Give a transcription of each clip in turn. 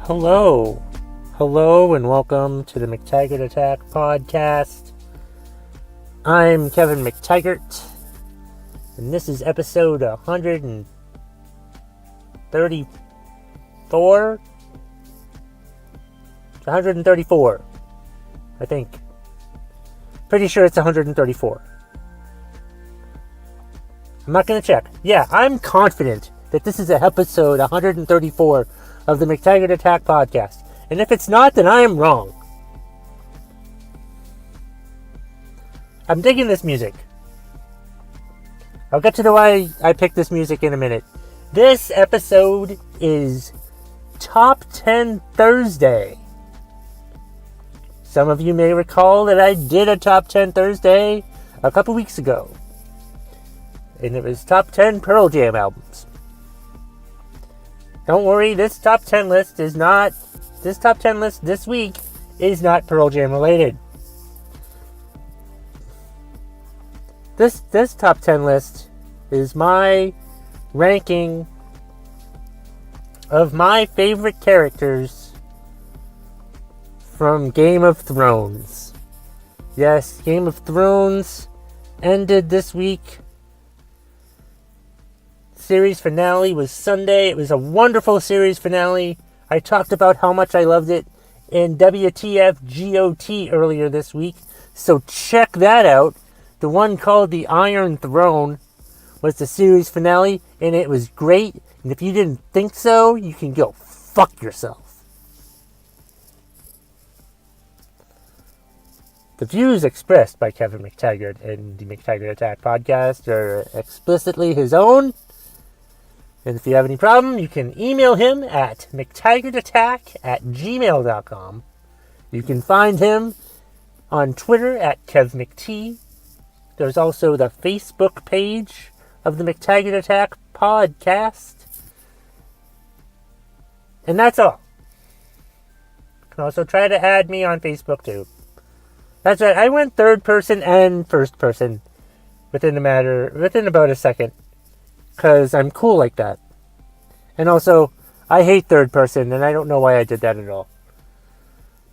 Hello. Hello and welcome to the McTaggart Attack podcast. I'm Kevin McTaggart, and this is episode 134? 134, I think. Pretty sure it's 134. I'm not going to check. Yeah, I'm confident that this is episode 134 of the McTaggart Attack podcast. And if it's not, then I am wrong. I'm digging this music. I'll get to the why I picked this music in a minute. This episode is Top 10 Thursday. Some of you may recall that I did a Top 10 Thursday a couple weeks ago. And it was Top 10 Pearl Jam albums. Don't worry, this top 10 list this week is not Pearl Jam related. This top 10 list is my ranking of my favorite characters from Game of Thrones. Yes, Game of Thrones ended this week. Series finale was Sunday. It was a wonderful series finale. I talked about how much I loved it in WTF GOT earlier this week, so check that out. The one called The Iron Throne was the series finale, and it was great. And if you didn't think so, you can go fuck yourself. The views expressed by Kevin McTaggart and the McTaggart Attack podcast are explicitly his own. And if you have any problem, you can email him at mctaggartattack@gmail.com. You can find him on Twitter at KevMcT. There's also the Facebook page of the McTaggart Attack podcast. And that's all. You can also try to add me on Facebook too. That's right, I went third person and first person within about a second. Because I'm cool like that. And also, I hate third person, and I don't know why I did that at all.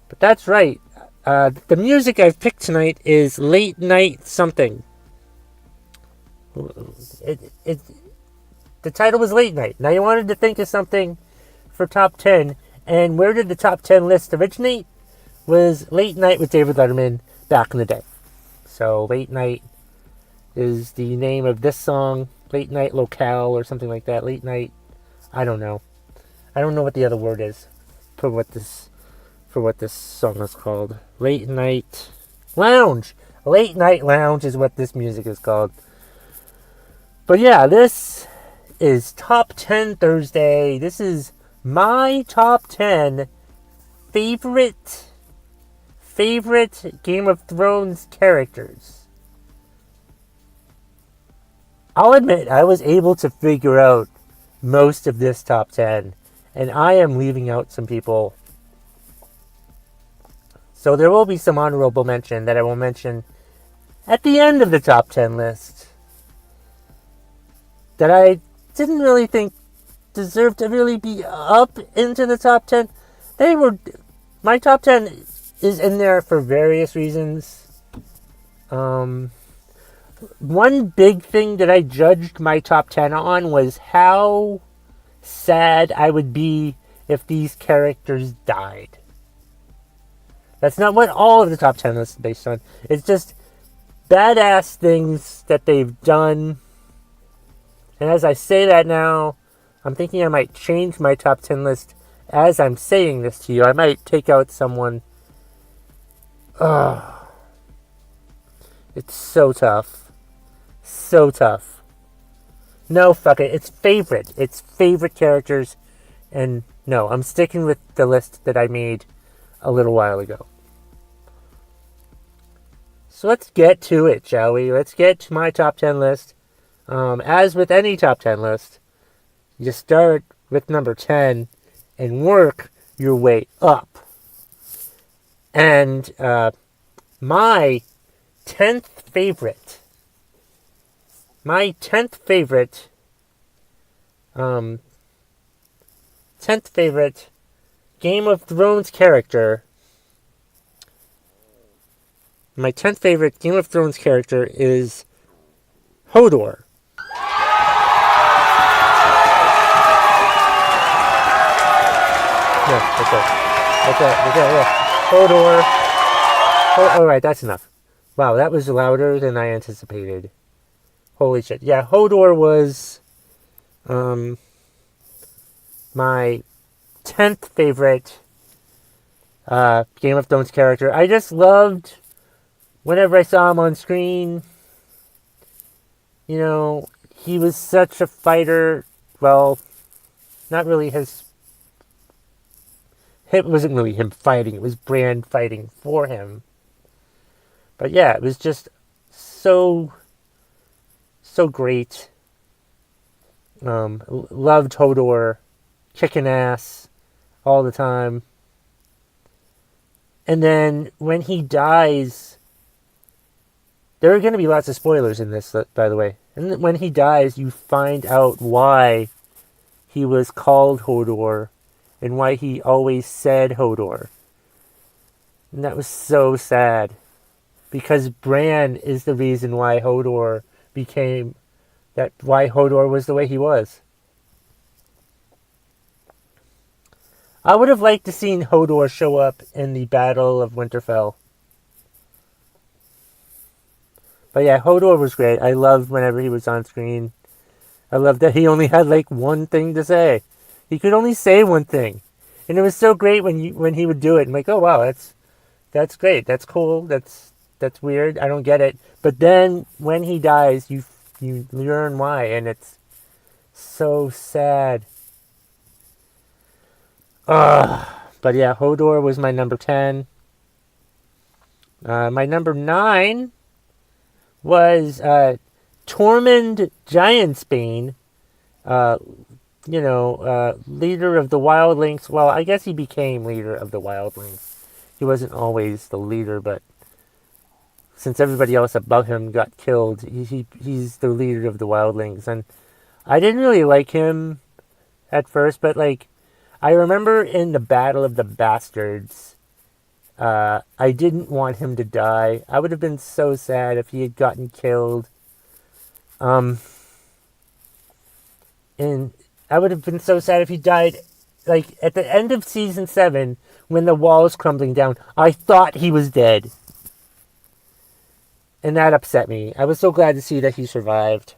But that's right. The music I've picked tonight is Late Night Something. The title was Late Night. Now you wanted to think of something for top 10. And where did the top 10 list originate? Was Late Night with David Letterman back in the day. So Late Night is the name of this song. Late Night Locale or something like that. Late Night, I don't know. I don't know what the other word is for what this song is called. Late Night Lounge. Late Night Lounge is what this music is called. But yeah, this is Top 10 Thursday. This is my top 10 favorite Game of Thrones characters. I'll admit, I was able to figure out most of this top 10, and I am leaving out some people. So there will be some honorable mention that I will mention at the end of the top 10 list that I didn't really think deserved to really be up into the top 10. My top 10 is in there for various reasons. One big thing that I judged my top 10 on was how sad I would be if these characters died. That's not what all of the top 10 lists is based on. It's just badass things that they've done. And as I say that now, I'm thinking I might change my top 10 list as I'm saying this to you. I might take out someone. It's so tough. So tough. No, fuck it. It's favorite. It's favorite characters. And no, I'm sticking with the list that I made a little while ago. So let's get to it, shall we? Let's get to my top 10 list. As with any top 10 list, you start with number 10 and work your way up. And my 10th favorite My 10th favorite Game of Thrones character. My 10th favorite Game of Thrones character is Hodor. Yeah, that's it, yeah. Hodor. Alright, that's enough. Wow, that was louder than I anticipated. Holy shit. Yeah, Hodor was my 10th favorite Game of Thrones character. I just loved whenever I saw him on screen. You know, he was such a fighter. Well, not really his... It wasn't really him fighting. It was Bran fighting for him. But yeah, it was just so great. Loved Hodor. Kicking ass all the time. And then when he dies... There are going to be lots of spoilers in this, by the way. And when he dies, you find out why he was called Hodor. And why he always said Hodor. And that was so sad. Because Bran is the reason why Hodor became... why Hodor was the way he was. I would have liked to seen Hodor show up in the Battle of Winterfell. But yeah, Hodor was great. I loved whenever he was on screen. I loved that he only had like one thing to say. He could only say one thing. And it was so great when he would do it. I'm like, oh wow, that's great. That's cool. That's weird. I don't get it. But then when he dies, you learn why, and it's so sad. But yeah, Hodor was my number 10. My number 9 was Tormund Giantsbane, leader of the Wildlings. Well, I guess he became leader of the Wildlings. He wasn't always the leader, but since everybody else above him got killed, he's the leader of the Wildlings. And I didn't really like him at first, but like, I remember in the Battle of the Bastards, I didn't want him to die. I would have been so sad if he had gotten killed. And I would have been so sad if he died, like, at the end of Season 7, when the wall was crumbling down. I thought he was dead. And that upset me. I was so glad to see that he survived.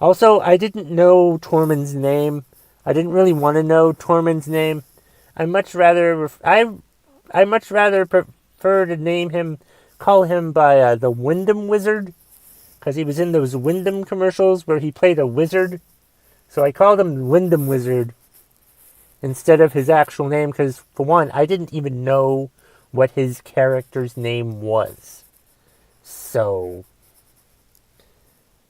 Also, I didn't know Tormund's name. I didn't really want to know Tormund's name. I much rather prefer to call him by the Wyndham Wizard, because he was in those Wyndham commercials where he played a wizard. So I called him Wyndham Wizard instead of his actual name, because for one, I didn't even know what his character's name was. So,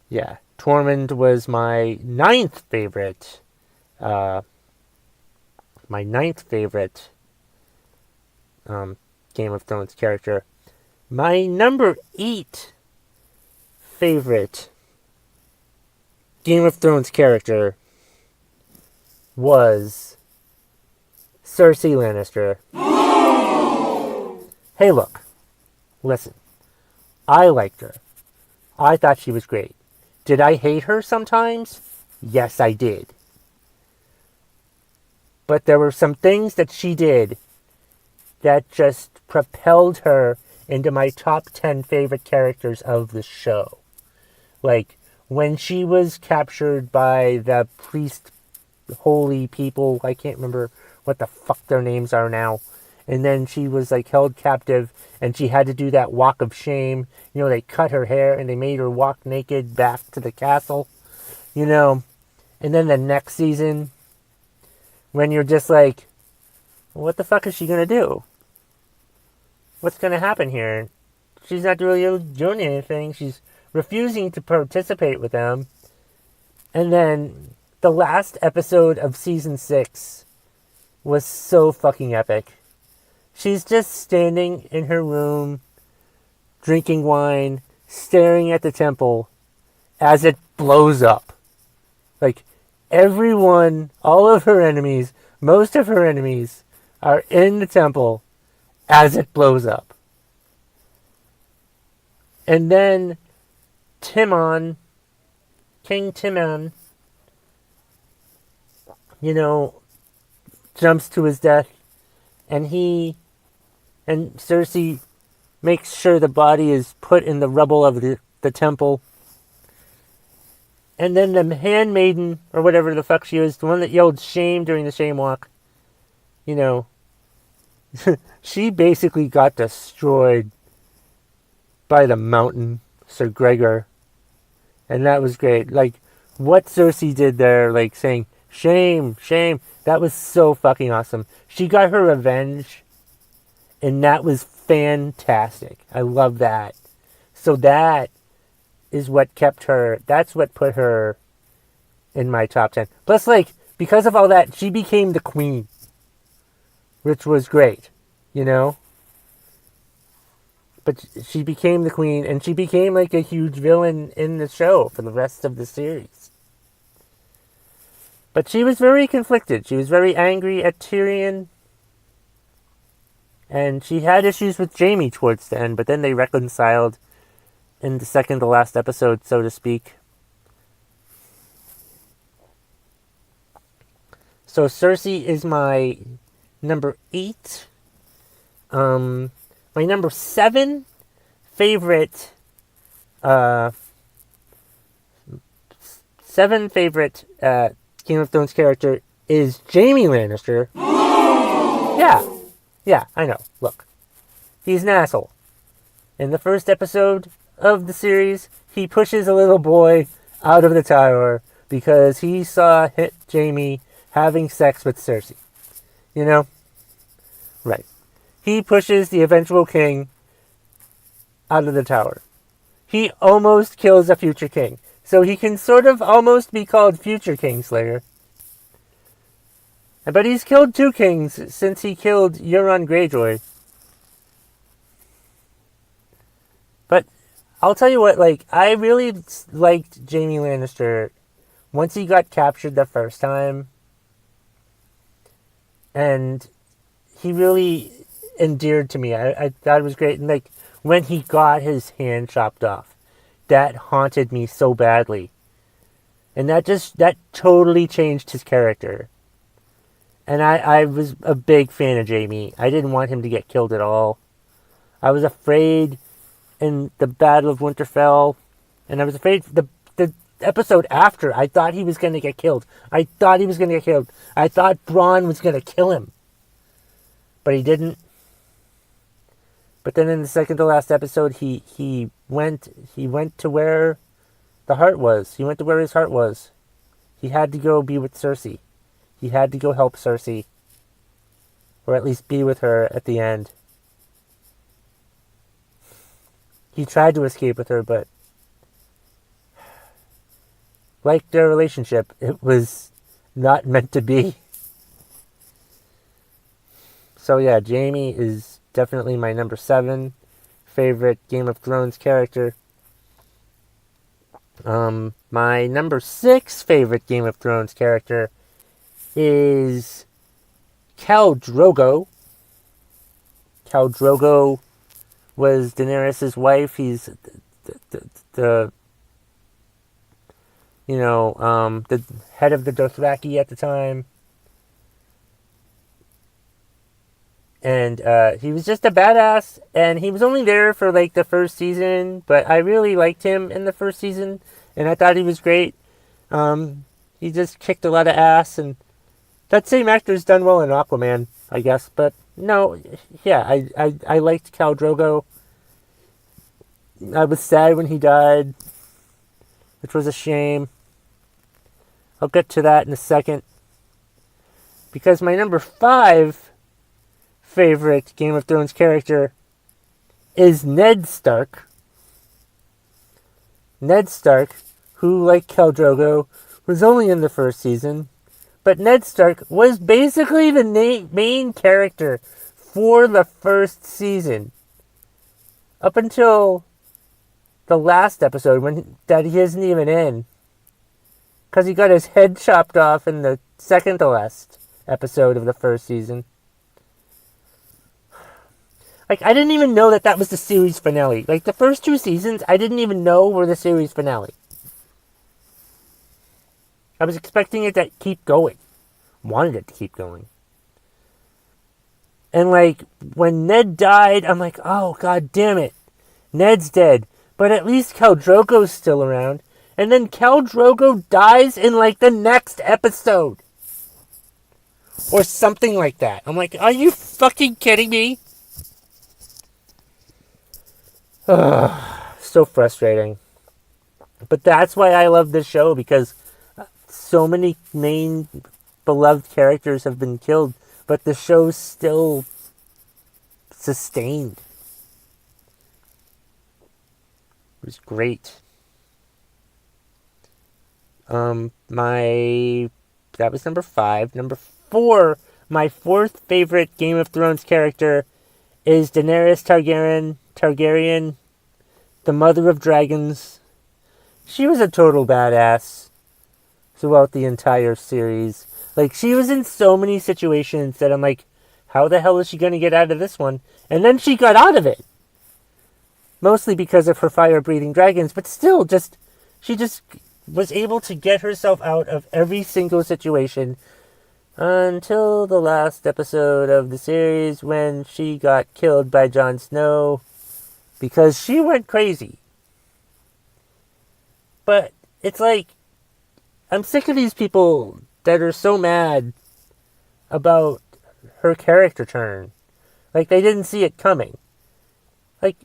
yeah, Tormund was my ninth favorite. Game of Thrones character. My number 8 favorite Game of Thrones character was Cersei Lannister. Hey, look. Listen. I liked her. I thought she was great. Did I hate her sometimes? Yes, I did. But there were some things that she did that just propelled her into my top 10 favorite characters of the show. Like, when she was captured by the priest holy people, I can't remember what the fuck their names are now, and then she was like held captive and she had to do that walk of shame. You know, they cut her hair and they made her walk naked back to the castle, you know. And then the next season, when you're just like, what the fuck is she gonna do? What's gonna happen here? She's not really doing anything. She's refusing to participate with them. And then the last episode of season 6 was so fucking epic. She's just standing in her room, drinking wine, staring at the temple as it blows up. Like, everyone, all of her enemies, most of her enemies are in the temple as it blows up. And then Timon, King Timon, jumps to his death, and Cersei makes sure the body is put in the rubble of the temple. And then the handmaiden, or whatever the fuck she was, the one that yelled shame during the shame walk, she basically got destroyed by the mountain, Sir Gregor. And that was great. Like, what Cersei did there, like saying, shame, shame, that was so fucking awesome. She got her revenge, and that was fantastic. I love that. So that is what kept her, that's what put her in my top 10. Plus, like, because of all that, she became the queen, which was great, But she became the queen, and she became like a huge villain in the show for the rest of the series. But she was very conflicted. She was very angry at Tyrion. And she had issues with Jaime towards the end, but then they reconciled in the second to last episode, so to speak. So Cersei is my number 8. My number 7 favorite, Game of Thrones character is Jaime Lannister. Yeah, I know. Look, he's an asshole. In the first episode of the series, he pushes a little boy out of the tower because he saw Jaime having sex with Cersei. Right. He pushes the eventual king out of the tower. He almost kills a future king. So he can sort of almost be called future Kingslayer. But he's killed 2 kings since he killed Euron Greyjoy. But I'll tell you what, like, I really liked Jaime Lannister once he got captured the first time. And he really endeared to me. I thought it was great. And like, when he got his hand chopped off, that haunted me so badly. And that totally changed his character. And I was a big fan of Jaime. I didn't want him to get killed at all. I was afraid in the Battle of Winterfell, and I was afraid the episode after, I thought he was going to get killed. I thought Bronn was going to kill him. But he didn't. But then in the second to last episode, he went to where the heart was. He went to where his heart was. He had to go be with Cersei. He had to go help Cersei. Or at least be with her at the end. He tried to escape with her, but like their relationship, it was not meant to be. So yeah, Jaime is definitely my number 7 favorite Game of Thrones character. My number 6 favorite Game of Thrones character is Khal Drogo. Khal Drogo was Daenerys' wife. He's the head of the Dothraki at the time. And he was just a badass, and he was only there for like the first season, but I really liked him in the first season, and I thought he was great. He just kicked a lot of ass, and that same actor's done well in Aquaman, I guess. But no, yeah, I liked Khal Drogo. I was sad when he died, which was a shame. I'll get to that in a second. Because my number 5 favorite Game of Thrones character is Ned Stark. Ned Stark, who, like Khal Drogo, was only in the first season. But Ned Stark was basically the main character for the first season. Up until the last episode, that he isn't even in. because he got his head chopped off in the second to last episode of the first season. Like, I didn't even know that was the series finale. Like, the first 2 seasons, I didn't even know were the series finale. I was expecting it to keep going. Wanted it to keep going. And, like, when Ned died, I'm like, oh, god damn it. Ned's dead. But at least Khal Drogo's still around. And then Khal Drogo dies in, like, the next episode. Or something like that. I'm like, are you fucking kidding me? So frustrating. But that's why I love this show, because so many main beloved characters have been killed, but the show's still sustained. It was great. That was number 5. Number 4, my 4th favorite Game of Thrones character is Daenerys Targaryen, the mother of dragons. She was a total badass throughout the entire series. Like, she was in so many situations that I'm like, how the hell is she going to get out of this one? And then she got out of it. Mostly because of her fire-breathing dragons, but still, she just was able to get herself out of every single situation until the last episode of the series when she got killed by Jon Snow because she went crazy. But it's like, I'm sick of these people that are so mad about her character turn. Like, they didn't see it coming. Like,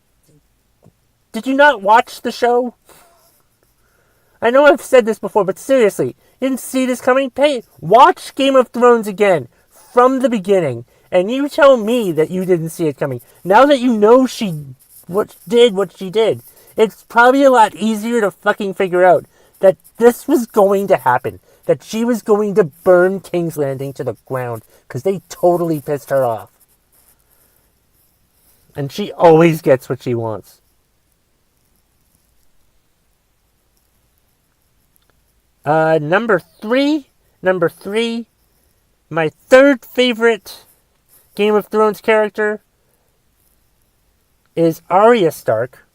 did you not watch the show? I know I've said this before, but seriously, you didn't see this coming? Watch Game of Thrones again from the beginning, and you tell me that you didn't see it coming. Now that you know what she did, it's probably a lot easier to fucking figure out that this was going to happen. That she was going to burn King's Landing to the ground, because they totally pissed her off. And she always gets what she wants. Number three, my 3rd favorite Game of Thrones character is Arya Stark.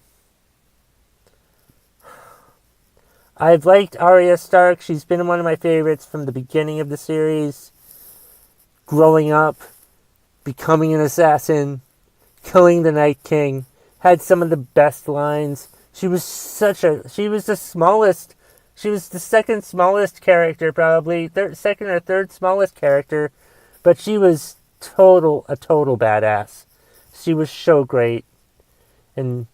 I've liked Arya Stark. She's been one of my favorites from the beginning of the series. Growing up, becoming an assassin, killing the Night King, had some of the best lines. She was the smallest. She was the 2nd smallest character, probably. 2nd or 3rd smallest character. But she was a total badass. She was so great. And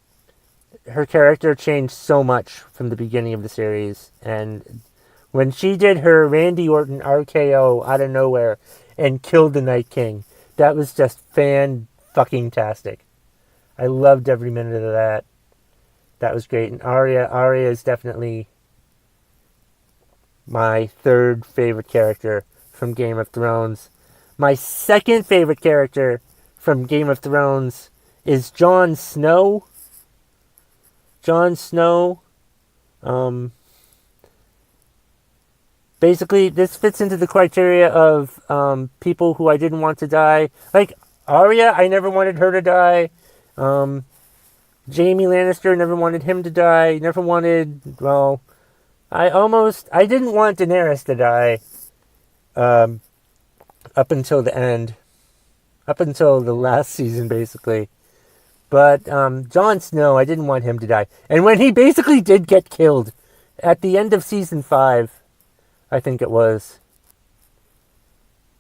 her character changed so much from the beginning of the series. And when she did her Randy Orton RKO out of nowhere and killed the Night King, that was just fan-fucking-tastic. I loved every minute of that. That was great. And Arya is definitely my 3rd favorite character from Game of Thrones. My 2nd favorite character from Game of Thrones is Jon Snow. Jon Snow. Basically, this fits into the criteria of people who I didn't want to die. Like, Arya, I never wanted her to die. Jaime Lannister, never wanted him to die. Never wanted, I didn't want Daenerys to die up until the end. Up until the last season, basically. But Jon Snow, I didn't want him to die. And when he basically did get killed at the end of season 5, I think it was,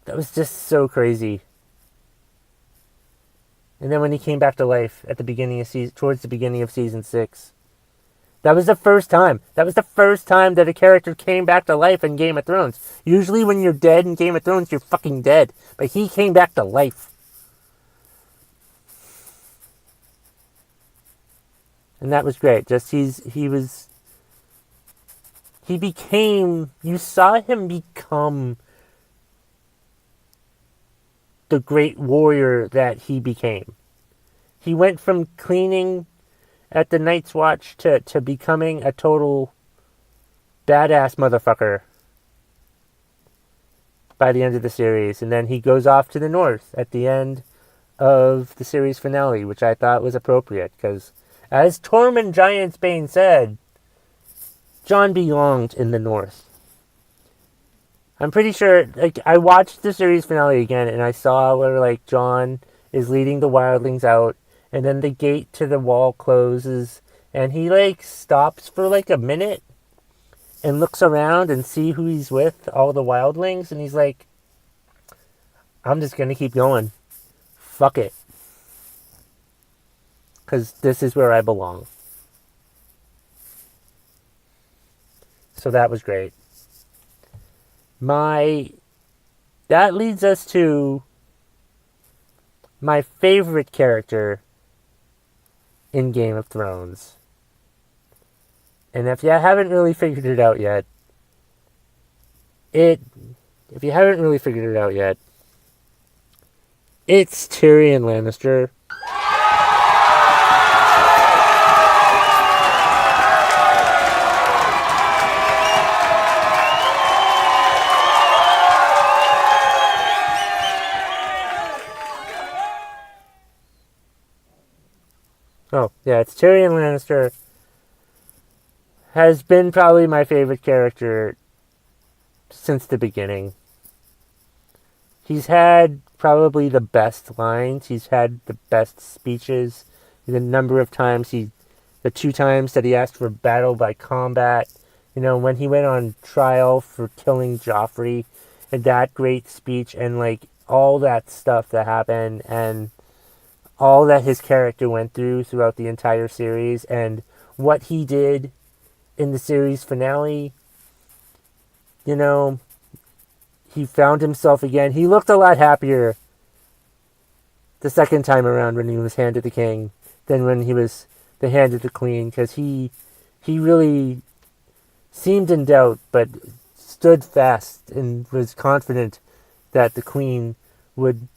that was just so crazy. And then when he came back to life at the beginning of towards the beginning of season 6, that was the first time. That was the first time that a character came back to life in Game of Thrones. Usually when you're dead in Game of Thrones, you're fucking dead. But he came back to life. And that was great. Just you saw him become the great warrior that he became. He went from cleaning at the Night's Watch to becoming a total badass motherfucker by the end of the series. And then he goes off to the north at the end of the series finale, which I thought was appropriate. Because, as Tormund Giantsbane said, Jon belonged in the north. I'm pretty sure, like, I watched the series finale again, and I saw where, like, Jon is leading the wildlings out, and then the gate to the wall closes, and he, like, stops for, like, a minute, and looks around and see who he's with, all the wildlings, and he's like, I'm just gonna keep going. Fuck it. Because this is where I belong. So that was great. That leads us to my favorite character in Game of Thrones. And if you haven't really figured it out yet, it's Tyrion Lannister. Oh, yeah, it's Tyrion Lannister. Has been probably my favorite character since the beginning. He's had probably the best lines. He's had the best speeches. The number of times the 2 times that he asked for battle by combat. You know, when he went on trial for killing Joffrey. And that great speech and, like, all that stuff that happened. And all that his character went through throughout the entire series, and what he did in the series finale. You know, he found himself again. He looked a lot happier the second time around when he was Hand of the King than when he was the Hand of the Queen, because he really seemed in doubt, but stood fast and was confident that the Queen would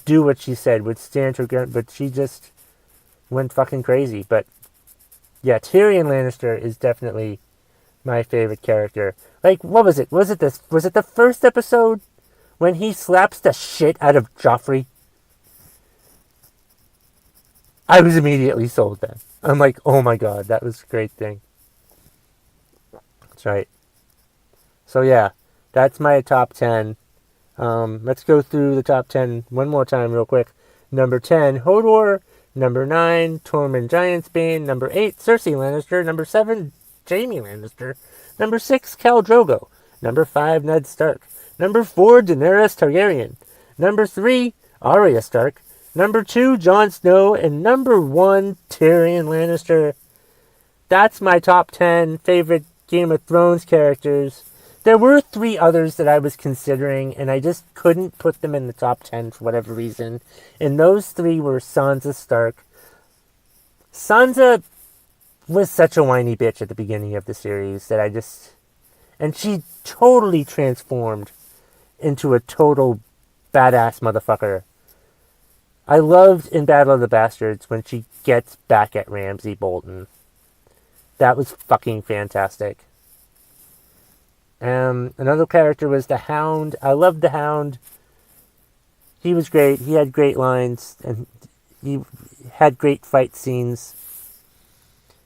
do what she said, would stand her ground, but she just went fucking crazy. But yeah, Tyrion Lannister is definitely my favorite character. Like, what was it? Was it the first episode when he slaps the shit out of Joffrey? I was immediately sold then. I'm like, oh my god, that was a great thing. That's right. So yeah, that's my top 10. Let's go through the top 10 one more time real quick. Number 10, Hodor. Number 9, Tormund Giantsbane. Number 8, Cersei Lannister. Number 7, Jaime Lannister. Number 6, Khal Drogo. Number 5, Ned Stark. Number 4, Daenerys Targaryen. Number 3, Arya Stark. Number 2, Jon Snow. And number 1, Tyrion Lannister. That's my top 10 favorite Game of Thrones characters. There were 3 others that I was considering, and I just couldn't put them in the top 10 for whatever reason. And those 3 were Sansa Stark. Sansa was such a whiny bitch at the beginning of the series that and she totally transformed into a total badass motherfucker. I loved in Battle of the Bastards when she gets back at Ramsay Bolton. That was fucking fantastic. Another character was the Hound. I loved the Hound. He was great. He had great lines, and he had great fight scenes.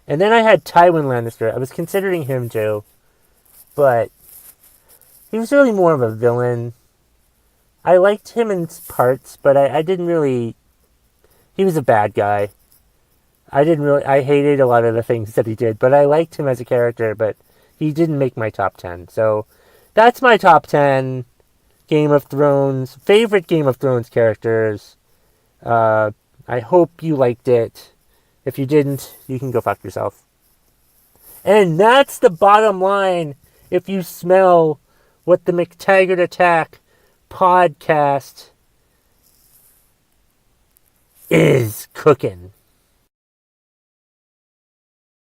And then I had Tywin Lannister. I was considering him too, but he was really more of a villain. I liked him in parts, but I didn't really... He was a bad guy. I hated a lot of the things that he did, but I liked him as a character, but he didn't make my top 10. So that's my top 10 favorite Game of Thrones characters. I hope you liked it. If you didn't, you can go fuck yourself. And that's the bottom line. If you smell what the McTaggart Attack podcast is cooking.